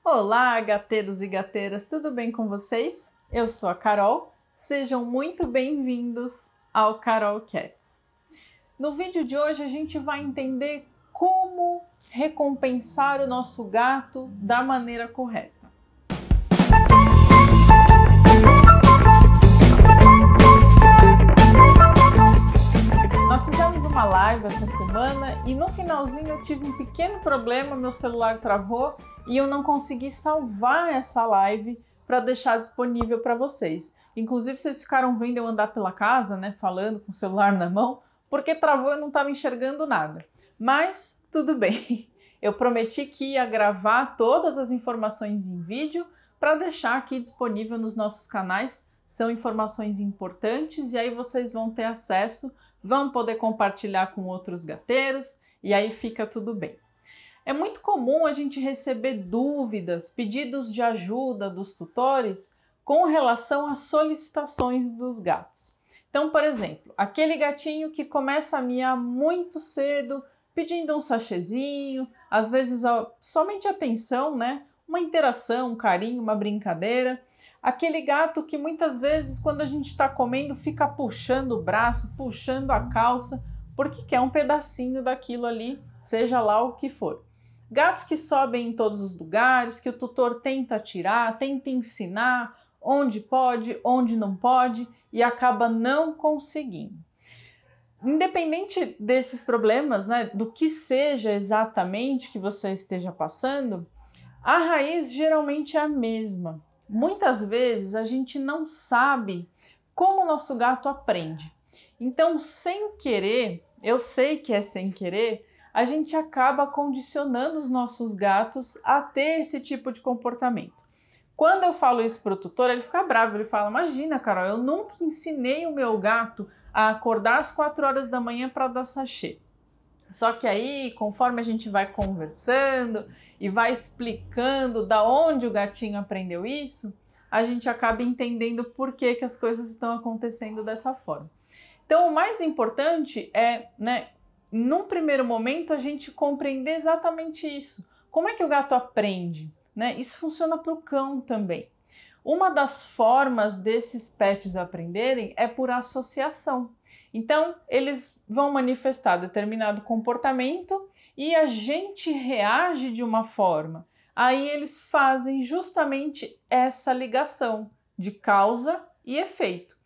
Olá, gateiros e gateiras, tudo bem com vocês? Eu sou a Carol, sejam muito bem-vindos ao Carol Cats. No vídeo de hoje a gente vai entender como recompensar o nosso gato da maneira correta. Nós fizemos uma live essa semana e no finalzinho eu tive um pequeno problema, meu celular travou e eu não consegui salvar essa live para deixar disponível para vocês. Inclusive vocês ficaram vendo eu andar pela casa, né, falando com o celular na mão, porque travou e eu não estava enxergando nada. Mas tudo bem, eu prometi que ia gravar todas as informações em vídeo para deixar aqui disponível nos nossos canais. São informações importantes e aí vocês vão ter acesso, vão poder compartilhar com outros gateiros e aí fica tudo bem. É muito comum a gente receber dúvidas, pedidos de ajuda dos tutores com relação às solicitações dos gatos. Então, por exemplo, aquele gatinho que começa a miar muito cedo, pedindo um sachêzinho, às vezes somente atenção, né? Uma interação, um carinho, uma brincadeira. Aquele gato que muitas vezes, quando a gente está comendo, fica puxando o braço, puxando a calça, porque quer um pedacinho daquilo ali, seja lá o que for. Gatos que sobem em todos os lugares, que o tutor tenta tirar, tenta ensinar onde pode, onde não pode e acaba não conseguindo. Independente desses problemas, né, do que seja exatamente que você esteja passando, a raiz geralmente é a mesma. Muitas vezes a gente não sabe como o nosso gato aprende. Então, sem querer, eu sei que é sem querer, a gente acaba condicionando os nossos gatos a ter esse tipo de comportamento. Quando eu falo isso para o tutor, ele fica bravo, ele fala: imagina, Carol, eu nunca ensinei o meu gato a acordar às 4 horas da manhã para dar sachê. Só que aí, conforme a gente vai conversando e vai explicando da onde o gatinho aprendeu isso, a gente acaba entendendo por que as coisas estão acontecendo dessa forma. Então, o mais importante é, num primeiro momento, a gente compreender exatamente isso. Como é que o gato aprende? Isso funciona para o cão também. Uma das formas desses pets aprenderem é por associação. Então, eles vão manifestar determinado comportamento e a gente reage de uma forma. Aí eles fazem justamente essa ligação de causa e efeito.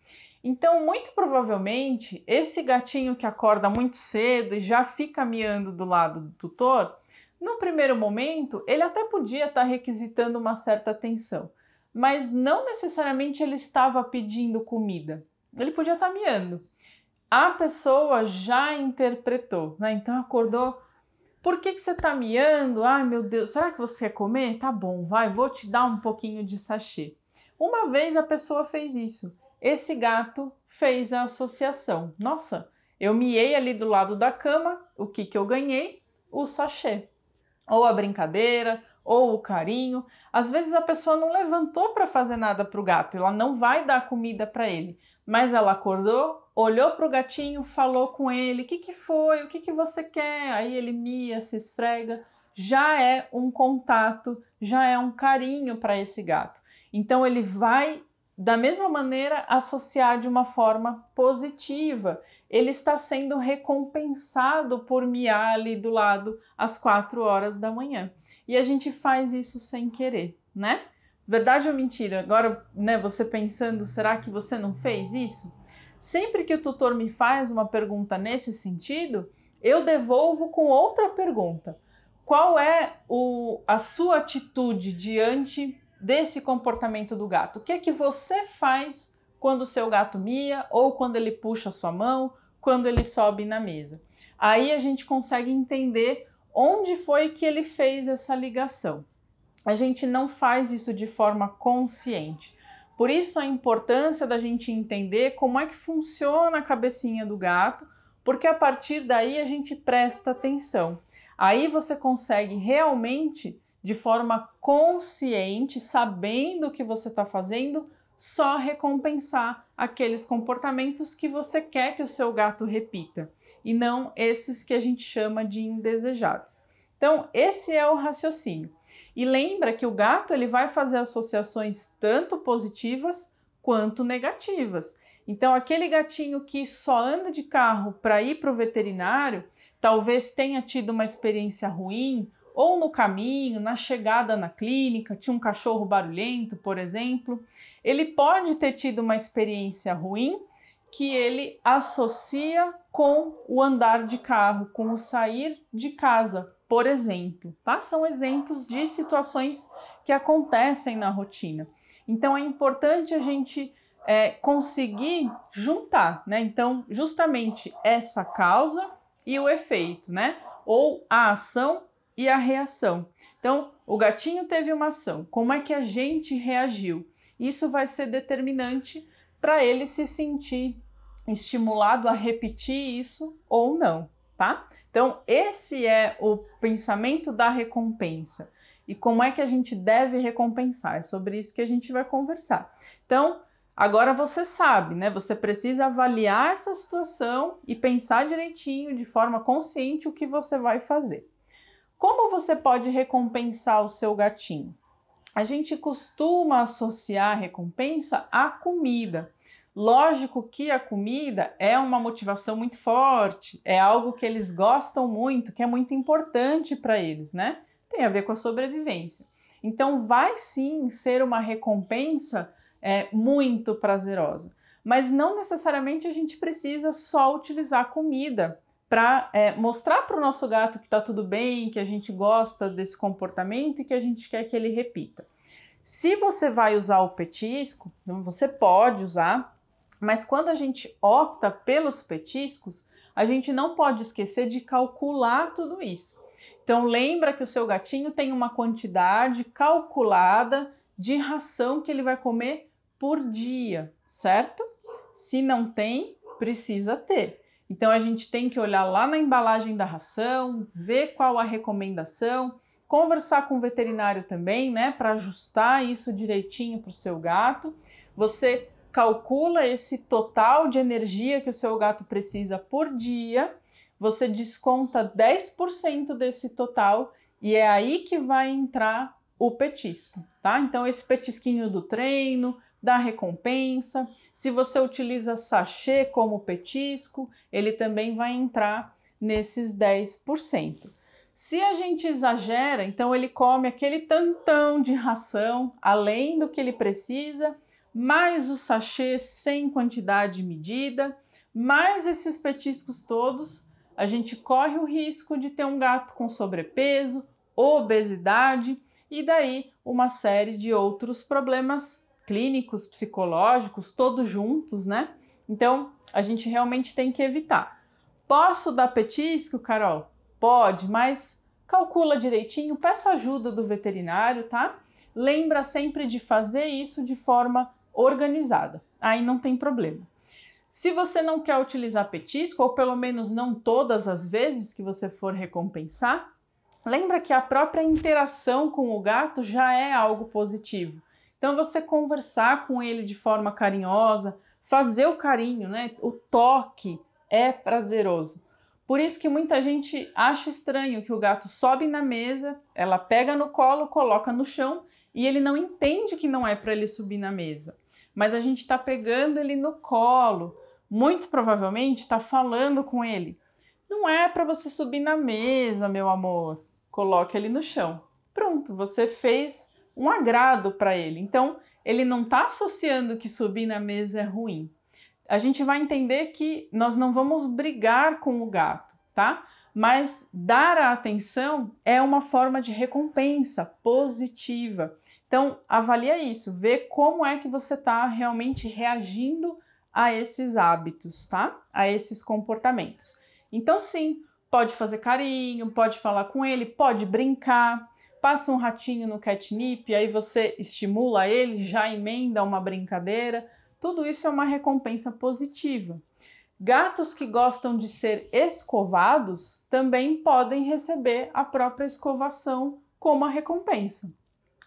Então, muito provavelmente, esse gatinho que acorda muito cedo e já fica miando do lado do tutor, no primeiro momento, ele até podia estar requisitando uma certa atenção, mas não necessariamente ele estava pedindo comida. Ele podia estar miando. A pessoa já interpretou, né? Então acordou. Por que você está miando? Ai, meu Deus, será que você quer comer? Tá bom, vai, vou te dar um pouquinho de sachê. Uma vez a pessoa fez isso. Esse gato fez a associação. Nossa, eu miei ali do lado da cama, o que eu ganhei? O sachê. Ou a brincadeira, ou o carinho. Às vezes a pessoa não levantou para fazer nada para o gato, ela não vai dar comida para ele, mas ela acordou, olhou para o gatinho, falou com ele: o que foi? O que você quer? Aí ele mia, se esfrega. Já é um contato, já é um carinho para esse gato. Então ele vai, da mesma maneira, associar de uma forma positiva. Ele está sendo recompensado por miar ali do lado às 4 horas da manhã. E a gente faz isso sem querer, né? Verdade ou mentira? Agora, você pensando, será que você não fez isso? Sempre que o tutor me faz uma pergunta nesse sentido, eu devolvo com outra pergunta. Qual é a sua atitude diante desse comportamento do gato? O que é que você faz quando o seu gato mia ou quando ele puxa a sua mão, quando ele sobe na mesa? Aí a gente consegue entender onde foi que ele fez essa ligação. A gente não faz isso de forma consciente. Por isso a importância da gente entender como é que funciona a cabecinha do gato, porque a partir daí a gente presta atenção. Aí você consegue realmente, de forma consciente, sabendo o que você está fazendo, só recompensar aqueles comportamentos que você quer que o seu gato repita, e não esses que a gente chama de indesejados. Então, esse é o raciocínio. E lembra que o gato ele vai fazer associações tanto positivas quanto negativas. Então, aquele gatinho que só anda de carro para ir para o veterinário, talvez tenha tido uma experiência ruim, ou no caminho, na chegada na clínica, tinha um cachorro barulhento, por exemplo. Ele pode ter tido uma experiência ruim que ele associa com o andar de carro, com o sair de casa, por exemplo, tá? São exemplos de situações que acontecem na rotina. Então, é importante a gente conseguir juntar, né? Então, justamente essa causa e o efeito, né? Ou a ação e a reação. Então, o gatinho teve uma ação, como é que a gente reagiu? Isso vai ser determinante para ele se sentir estimulado a repetir isso ou não, tá? Então, esse é o pensamento da recompensa. E como é que a gente deve recompensar? É sobre isso que a gente vai conversar. Então, agora você sabe, né? Você precisa avaliar essa situação e pensar direitinho, de forma consciente, o que você vai fazer. Como você pode recompensar o seu gatinho? A gente costuma associar a recompensa à comida. Lógico que a comida é uma motivação muito forte, é algo que eles gostam muito, que é muito importante para eles, né? Tem a ver com a sobrevivência. Então, vai sim ser uma recompensa muito prazerosa, mas não necessariamente a gente precisa só utilizar a comida para mostrar para o nosso gato que está tudo bem, que a gente gosta desse comportamento e que a gente quer que ele repita. Se você vai usar o petisco, você pode usar, mas quando a gente opta pelos petiscos, a gente não pode esquecer de calcular tudo isso. Então lembra que o seu gatinho tem uma quantidade calculada de ração que ele vai comer por dia, certo? Se não tem, precisa ter. Então a gente tem que olhar lá na embalagem da ração, ver qual a recomendação, conversar com o veterinário também, né, para ajustar isso direitinho para o seu gato. Você calcula esse total de energia que o seu gato precisa por dia, você desconta 10% desse total e é aí que vai entrar o petisco, tá? Então esse petisquinho do treino, da recompensa, se você utiliza sachê como petisco, ele também vai entrar nesses 10%. Se a gente exagera, então ele come aquele tantão de ração, além do que ele precisa, mais o sachê sem quantidade medida, mais esses petiscos todos, a gente corre o risco de ter um gato com sobrepeso, obesidade e daí uma série de outros problemas clínicos, psicológicos, todos juntos, né? Então, a gente realmente tem que evitar. Posso dar petisco, Carol? Pode, mas calcula direitinho, peça ajuda do veterinário, tá? Lembra sempre de fazer isso de forma organizada. Aí não tem problema. Se você não quer utilizar petisco, ou pelo menos não todas as vezes que você for recompensar, lembra que a própria interação com o gato já é algo positivo. Então, você conversar com ele de forma carinhosa, fazer o carinho, né? O toque é prazeroso. Por isso que muita gente acha estranho que o gato sobe na mesa, ela pega no colo, coloca no chão e ele não entende que não é para ele subir na mesa. Mas a gente está pegando ele no colo, muito provavelmente está falando com ele. Não é para você subir na mesa, meu amor. Coloque ele no chão. Pronto, você fez um agrado para ele. Então, ele não está associando que subir na mesa é ruim. A gente vai entender que nós não vamos brigar com o gato, tá? Mas dar a atenção é uma forma de recompensa positiva. Então, avalia isso, vê como é que você está realmente reagindo a esses hábitos, tá? A esses comportamentos. Então, sim, pode fazer carinho, pode falar com ele, pode brincar. Passa um ratinho no catnip, aí você estimula ele, já emenda uma brincadeira. Tudo isso é uma recompensa positiva. Gatos que gostam de ser escovados também podem receber a própria escovação como a recompensa.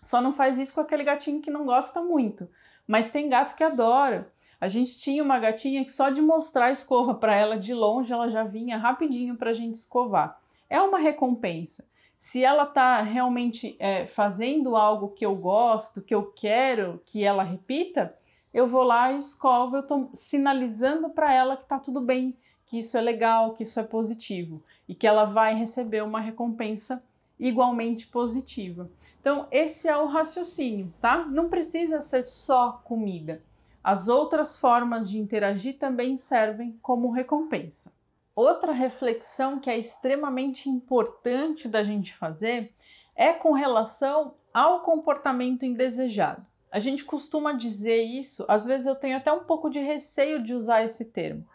Só não faz isso com aquele gatinho que não gosta muito, mas tem gato que adora. A gente tinha uma gatinha que só de mostrar a escova para ela de longe, ela já vinha rapidinho para a gente escovar. É uma recompensa. Se ela está realmente fazendo algo que eu gosto, que eu quero que ela repita, eu vou lá e escovo, eu estou sinalizando para ela que está tudo bem, que isso é legal, que isso é positivo e que ela vai receber uma recompensa igualmente positiva. Então, esse é o raciocínio, tá? Não precisa ser só comida. As outras formas de interagir também servem como recompensa. Outra reflexão que é extremamente importante da gente fazer é com relação ao comportamento indesejado. A gente costuma dizer isso, às vezes eu tenho até um pouco de receio de usar esse termo.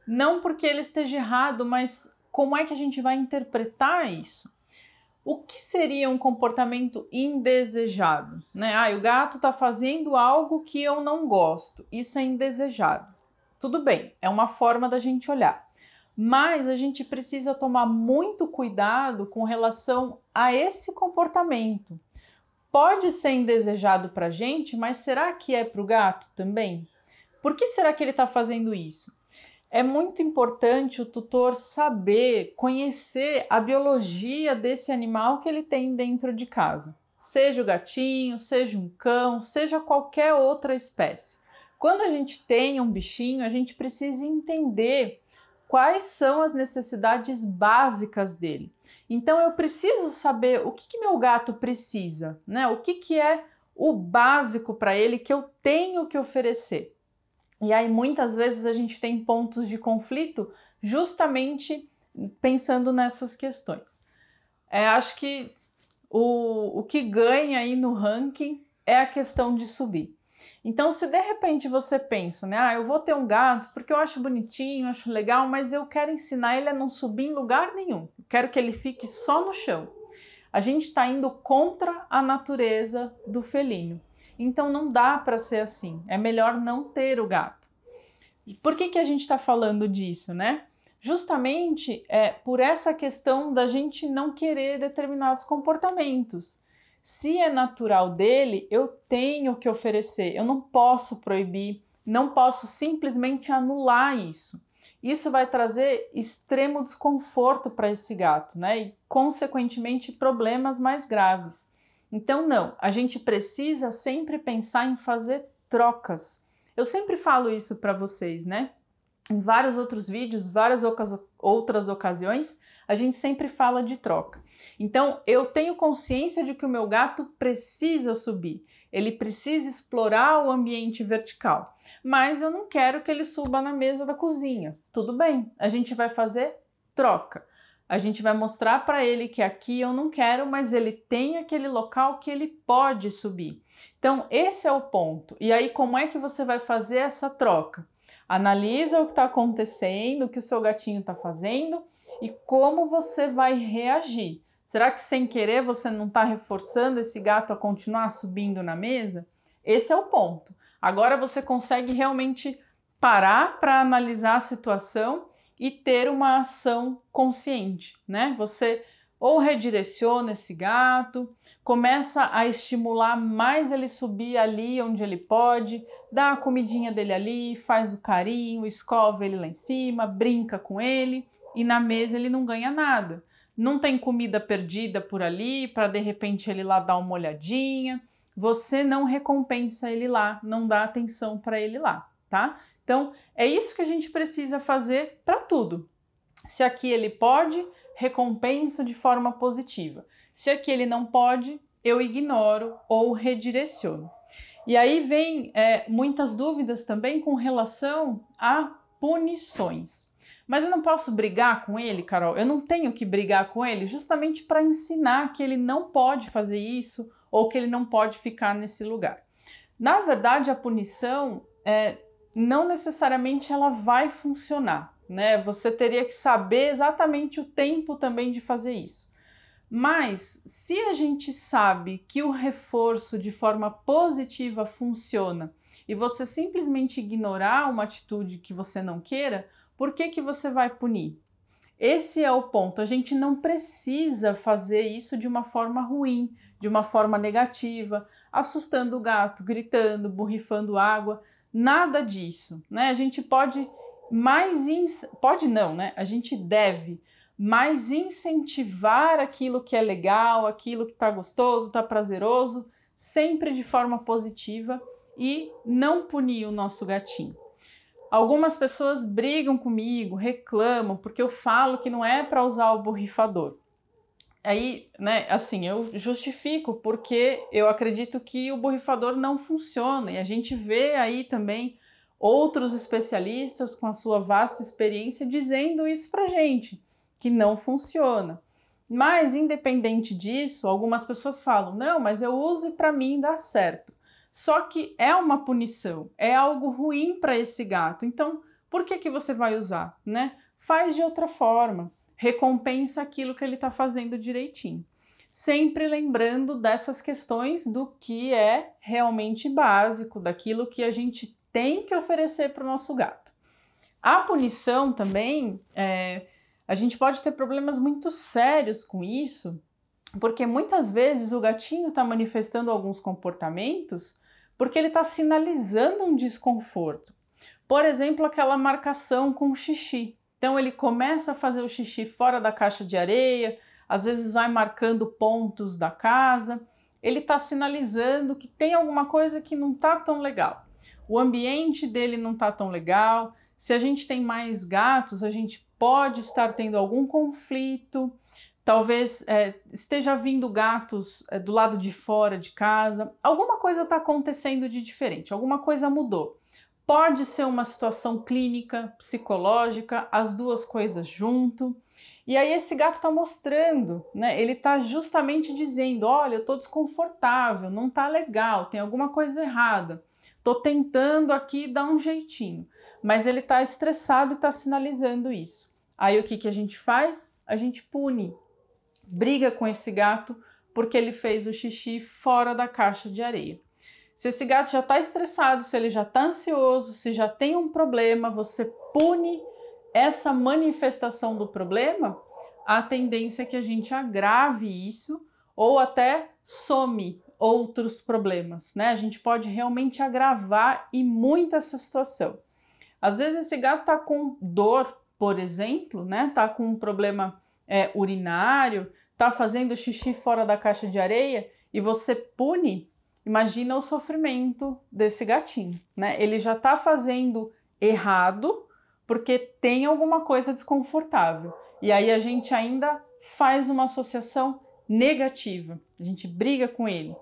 Não porque ele esteja errado, mas como é que a gente vai interpretar isso? O que seria um comportamento indesejado? Né? O gato está fazendo algo que eu não gosto. Isso é indesejado. Tudo bem, é uma forma da gente olhar. Mas a gente precisa tomar muito cuidado com relação a esse comportamento. Pode ser indesejado para a gente, mas será que é para o gato também? Por que será que ele está fazendo isso? É muito importante o tutor saber, conhecer a biologia desse animal que ele tem dentro de casa. Seja o gatinho, seja um cão, seja qualquer outra espécie. Quando a gente tem um bichinho, a gente precisa entender quais são as necessidades básicas dele. Então eu preciso saber o que meu gato precisa, né? O que é o básico para ele que eu tenho que oferecer. E aí muitas vezes a gente tem pontos de conflito justamente pensando nessas questões. Acho que o que ganha aí no ranking é a questão de subir. Então, se de repente você pensa, né, eu vou ter um gato porque eu acho bonitinho, acho legal, mas eu quero ensinar ele a não subir em lugar nenhum. Eu quero que ele fique só no chão. A gente está indo contra a natureza do felino. Então, não dá para ser assim. É melhor não ter o gato. E por que a gente está falando disso, né? Justamente por essa questão da gente não querer determinados comportamentos. Se é natural dele, eu tenho que oferecer, eu não posso proibir, não posso simplesmente anular isso. Isso vai trazer extremo desconforto para esse gato, né? E, consequentemente, problemas mais graves. Então, não, a gente precisa sempre pensar em fazer trocas. Eu sempre falo isso para vocês, né? Em vários outros vídeos, várias outras ocasiões, a gente sempre fala de troca. Então, eu tenho consciência de que o meu gato precisa subir, ele precisa explorar o ambiente vertical, mas eu não quero que ele suba na mesa da cozinha. Tudo bem, a gente vai fazer troca. A gente vai mostrar para ele que aqui eu não quero, mas ele tem aquele local que ele pode subir. Então, esse é o ponto. E aí, como é que você vai fazer essa troca? Analisa o que está acontecendo, o que o seu gatinho está fazendo e como você vai reagir. Será que sem querer você não está reforçando esse gato a continuar subindo na mesa? Esse é o ponto. Agora você consegue realmente parar para analisar a situação e ter uma ação consciente, né? Você ou redireciona esse gato, começa a estimular mais ele subir ali onde ele pode, dá a comidinha dele ali, faz o carinho, escova ele lá em cima, brinca com ele e na mesa ele não ganha nada. Não tem comida perdida por ali para de repente ele lá dar uma olhadinha. Você não recompensa ele lá, não dá atenção para ele lá, tá? Então, é isso que a gente precisa fazer para tudo. Se aqui ele pode, recompenso de forma positiva. Se aqui ele não pode, eu ignoro ou redireciono. E aí vem muitas dúvidas também com relação a punições. Mas eu não posso brigar com ele, Carol? Eu não tenho que brigar com ele justamente para ensinar que ele não pode fazer isso ou que ele não pode ficar nesse lugar. Na verdade, a punição não necessariamente ela vai funcionar, né? Você teria que saber exatamente o tempo também de fazer isso. Mas se a gente sabe que o reforço de forma positiva funciona e você simplesmente ignorar uma atitude que você não queira, por que você vai punir? Esse é o ponto. A gente não precisa fazer isso de uma forma ruim, de uma forma negativa, assustando o gato, gritando, borrifando água, nada disso, né? A gente pode pode não, né? A gente deve mas incentivar aquilo que é legal, aquilo que está gostoso, está prazeroso, sempre de forma positiva e não punir o nosso gatinho. Algumas pessoas brigam comigo, reclamam, porque eu falo que não é para usar o borrifador. Aí, né, assim, eu justifico porque eu acredito que o borrifador não funciona e a gente vê aí também outros especialistas com a sua vasta experiência dizendo isso pra gente, que não funciona. Mas, independente disso, algumas pessoas falam, não, mas eu uso e para mim dá certo. Só que é uma punição, é algo ruim para esse gato. Então, por que você vai usar, né? Faz de outra forma. Recompensa aquilo que ele está fazendo direitinho. Sempre lembrando dessas questões do que é realmente básico, daquilo que a gente tem que oferecer para o nosso gato. A punição também, a gente pode ter problemas muito sérios com isso, porque muitas vezes o gatinho está manifestando alguns comportamentos porque ele está sinalizando um desconforto. Por exemplo, aquela marcação com xixi. Então ele começa a fazer o xixi fora da caixa de areia, às vezes vai marcando pontos da casa. Ele está sinalizando que tem alguma coisa que não está tão legal. O ambiente dele não está tão legal. Se a gente tem mais gatos, a gente pode estar tendo algum conflito. Talvez esteja vindo gatos do lado de fora de casa. Alguma coisa está acontecendo de diferente, alguma coisa mudou. Pode ser uma situação clínica, psicológica, as duas coisas junto. E aí esse gato está mostrando, né? Ele está justamente dizendo, olha, eu estou desconfortável, não está legal, tem alguma coisa errada. Estou tentando aqui dar um jeitinho. Mas ele está estressado e está sinalizando isso. Aí o que a gente faz? A gente pune. Briga com esse gato porque ele fez o xixi fora da caixa de areia. Se esse gato já está estressado, se ele já está ansioso, se já tem um problema, você pune essa manifestação do problema, a tendência é que a gente agrave isso ou até some outros problemas, né? A gente pode realmente agravar e muito essa situação. Às vezes esse gato está com dor, por exemplo, né? Está com um problema urinário, está fazendo xixi fora da caixa de areia e você pune. Imagina o sofrimento desse gatinho, né? Ele já está fazendo errado porque tem alguma coisa desconfortável. E aí a gente ainda faz uma associação negativa. A gente briga com ele.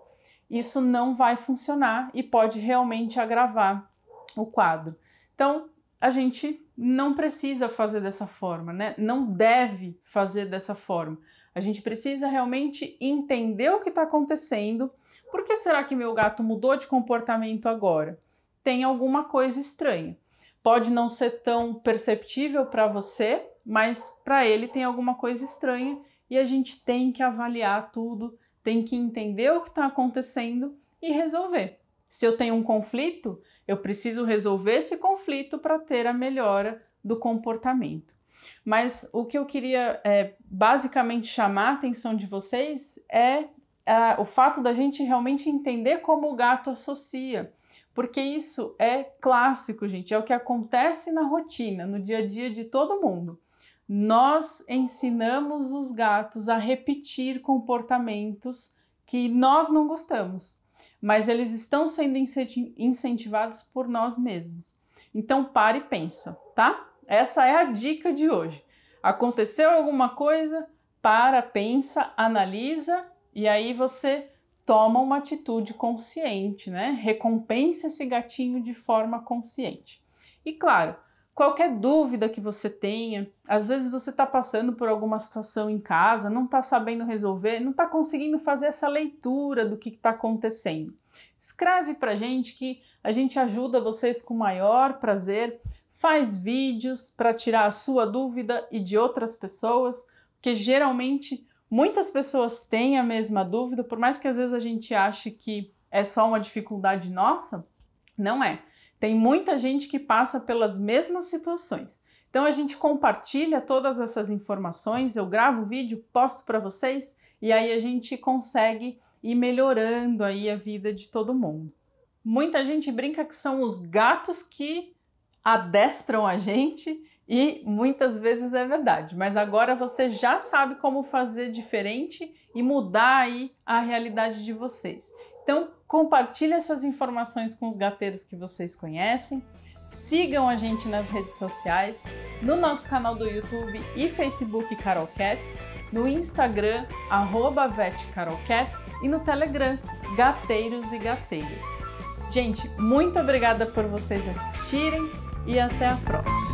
Isso não vai funcionar e pode realmente agravar o quadro. Então, a gente não precisa fazer dessa forma, né? Não deve fazer dessa forma. A gente precisa realmente entender o que está acontecendo. Por que será que meu gato mudou de comportamento agora? Tem alguma coisa estranha. Pode não ser tão perceptível para você, mas para ele tem alguma coisa estranha e a gente tem que avaliar tudo, tem que entender o que está acontecendo e resolver. Se eu tenho um conflito, eu preciso resolver esse conflito para ter a melhora do comportamento. Mas o que eu queria basicamente chamar a atenção de vocês é o fato da gente realmente entender como o gato associa. Porque isso é clássico, gente, é o que acontece na rotina, no dia a dia de todo mundo. Nós ensinamos os gatos a repetir comportamentos que nós não gostamos, mas eles estão sendo incentivados por nós mesmos. Então, para e pensa, tá? Essa é a dica de hoje. Aconteceu alguma coisa? Para, pensa, analisa e aí você toma uma atitude consciente, né? Recompensa esse gatinho de forma consciente. E claro, qualquer dúvida que você tenha, às vezes você está passando por alguma situação em casa, não está sabendo resolver, não está conseguindo fazer essa leitura do que está acontecendo. Escreve para a gente que a gente ajuda vocês com o maior prazer, faz vídeos para tirar a sua dúvida e de outras pessoas, porque geralmente muitas pessoas têm a mesma dúvida, por mais que às vezes a gente ache que é só uma dificuldade nossa, não é. Tem muita gente que passa pelas mesmas situações. Então a gente compartilha todas essas informações, eu gravo o vídeo, posto para vocês e aí a gente consegue ir melhorando aí a vida de todo mundo. Muita gente brinca que são os gatos que adestram a gente E muitas vezes é verdade, mas agora você já sabe como fazer diferente e mudar aí a realidade de vocês. Então, compartilhe essas informações com os gateiros que vocês conhecem, sigam a gente nas redes sociais, no nosso canal do YouTube e Facebook Carol Cats, no Instagram, @vetcarolcats e no Telegram, Gateiros e Gateiras. Gente, muito obrigada por vocês assistirem e até a próxima!